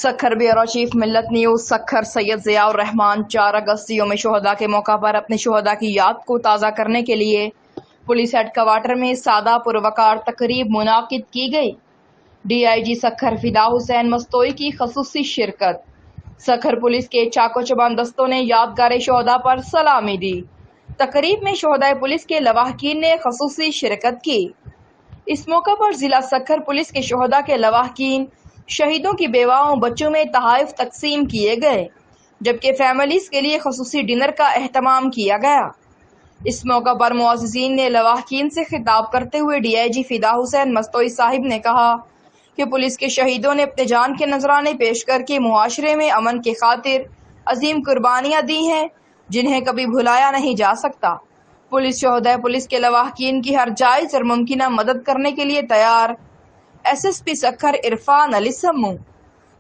Sukkur bureau chief मिल्लत news Sukkur Syed Ziaur Rahman 4 अगस्त यौम शुहदा के मौका पर अपने शुहदा की याद को ताज़ा करने के लिए पुलिस हेडक्वार्टर में सादा पुरवकार तकरीब मुनाकिद की गई। DIG सखर फिदा हुसैन मस्तोई की खसूसी शिरकत। सखर पुलिस के चाको चबान दस्तों ने यादगार शुहदा पर सलामी दी। तकरीब में शुहदा पुलिस के लवाहकीन ने खसूसी शिरकत की। इस मौका पर जिला सखर पुलिस के शुहदा के लवाहकीन शहीदों की बेवाओं बच्चों में तहाइफ तकसीम किए गए, जबकि फैमिलीज के लिए खसूसी डिनर का एहतमाम किया गया। इस मौका पर मुअज़्ज़िज़ीन ने लवाहकीन से खिताब करते हुए DIG फिदा हुसैन मस्तोई साहिब ने कहा कि पुलिस के शहीदों ने अपने जान के नजराने पेश करके मुआशरे में अमन की खातिर अजीम कुर्बानियां दी हैं, जिन्हें कभी भुलाया नहीं जा सकता। पुलिस शोहदा पुलिस के लवाहकीन की हर जायज़ और मुमकिना मदद करने के लिए तैयार। SSP सखर इरफान अली सम्मू।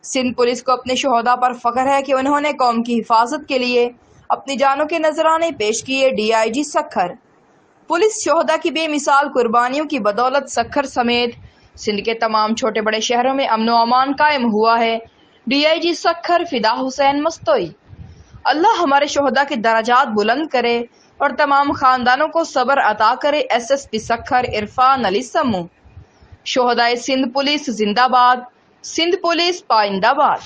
सिंध पुलिस को अपने शोहदा पर फख्र है कि उन्होंने कौम की हिफाजत के लिए अपनी जानों के नजराने पेश किए। DIG सखर पुलिस शोहदा की बेमिसाल कुर्बानियों की बदौलत सखर समेत सिंध के तमाम छोटे बड़े शहरों में अमन व अमान कायम हुआ है। DIG सखर फिदा हुसैन मस्तोई। अल्लाह हमारे शोहदा के दराजात बुलंद करे और तमाम खानदानों को सब्र अता करे। SSP सखर इरफान अली सम्मू। शोहदाए सिंध पुलिस जिंदाबाद, सिंध पुलिस पाइंदाबाद।